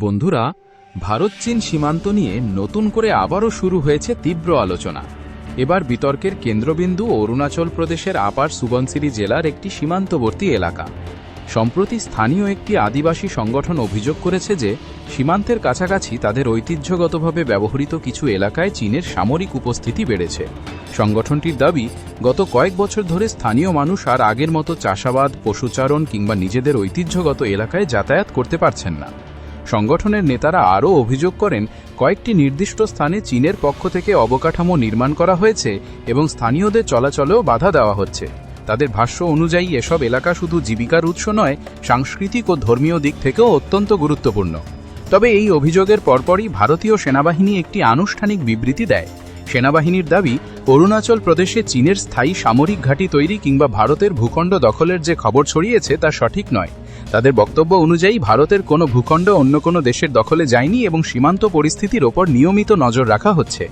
বন্ধুরা, ভারত চীন সীমান্ত নিয়ে নতুন করে আবারও শুরু হয়েছে তীব্র আলোচনা। এবার বিতর্কের কেন্দ্রবিন্দু অরুণাচল প্রদেশের আপার সুবনসিরি জেলার একটি সীমান্তবর্তী এলাকা। সম্প্রতি স্থানীয় একটি আদিবাসী সংগঠন অভিযোগ করেছে যে সীমান্তের কাছাকাছি তাদের ঐতিহ্যগতভাবে ব্যবহৃত কিছু এলাকায় চীনের সামরিক উপস্থিতি বেড়েছে। সংগঠনটির দাবি, গত কয়েক বছর ধরে স্থানীয় মানুষ আর আগের মতো চাষাবাদ, পশুচারণ কিংবা নিজেদের ঐতিহ্যগত এলাকায় যাতায়াত করতে পারছেন না। সংগঠনের নেতারা আরও অভিযোগ করেন, কয়েকটি নির্দিষ্ট স্থানে চীনের পক্ষ থেকে অবকাঠামো নির্মাণ করা হয়েছে এবং স্থানীয়দের চলাচলেও বাধা দেওয়া হচ্ছে। তাদের ভাষ্য অনুযায়ী এসব এলাকা শুধু জীবিকার উৎস নয়, সাংস্কৃতিক ও ধর্মীয় দিক থেকেও অত্যন্ত গুরুত্বপূর্ণ। তবে এই অভিযোগের পরপরই ভারতীয় সেনাবাহিনী একটি আনুষ্ঠানিক বিবৃতি দেয়। সেনাবাহিনীর দাবি, অরুণাচল প্রদেশে চীনের স্থায়ী সামরিক ঘাঁটি তৈরি কিংবা ভারতের ভূখণ্ড দখলের যে খবর ছড়িয়েছে তা সঠিক নয়। তাদের বক্তব্য অনুযায়ী ভারতের কোনো ভূখণ্ড অন্য কোনো দেশের দখলে যায়নি এবং সীমান্ত পরিস্থিতির ওপর নিয়মিত নজর রাখা হচ্ছে।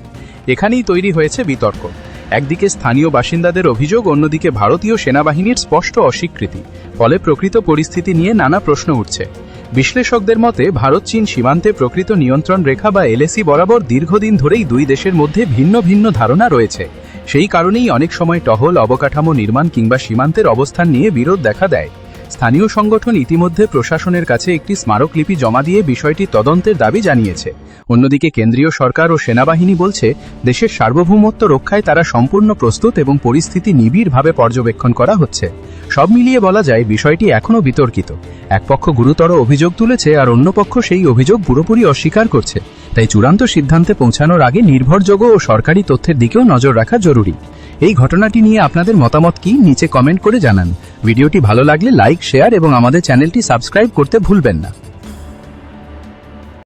এখানেই তৈরি হয়েছে বিতর্ক। একদিকে স্থানীয় বাসিন্দাদের অভিযোগ, অন্যদিকে ভারতীয় সেনাবাহিনীর স্পষ্ট অস্বীকৃতি। ফলে প্রকৃত পরিস্থিতি নিয়ে নানা প্রশ্ন উঠছে। বিশ্লেষকদের মতে, ভারত চীন সীমান্তে প্রকৃত নিয়ন্ত্রণ রেখা বা এলএসি বরাবর দীর্ঘদিন ধরেই দুই দেশের মধ্যে ভিন্ন ভিন্ন ধারণা রয়েছে। সেই কারণেই অনেক সময় টহল, অবকাঠামো নির্মাণ কিংবা সীমান্তের অবস্থান নিয়ে বিরোধ দেখা দেয়। স্থানীয় সংগঠন ইতিমধ্যে প্রশাসনের কাছে একটি স্মারকলিপি জমা দিয়ে বিষয়টি তদন্তের দাবি জানিয়েছে। অন্যদিকে কেন্দ্রীয় সরকার ও সেনাবাহিনী বলছে, দেশের সার্বভৌমত্ব রক্ষায় তারা সম্পূর্ণ প্রস্তুত এবং পরিস্থিতি নিবিড়ভাবে পর্যবেক্ষণ করা হচ্ছে। সব মিলিয়ে বলা যায়, বিষয়টি এখনও বিতর্কিত। এক পক্ষ গুরুতর অভিযোগ তুলেছে আর অন্য পক্ষ সেই অভিযোগ পুরোপুরি অস্বীকার করছে। তাই চূড়ান্ত সিদ্ধান্তে পৌঁছানোর আগে নির্ভরযোগ্য ও সরকারি তথ্যের দিকেও নজর রাখা জরুরি। এই ঘটনাটি নিয়ে আপনাদের মতামত কি, নিচে কমেন্ট করে জানান। ভিডিওটি ভালো লাগলে লাইক, শেয়ার এবং আমাদের চ্যানেলটি সাবস্ক্রাইব করতে ভুলবেন না।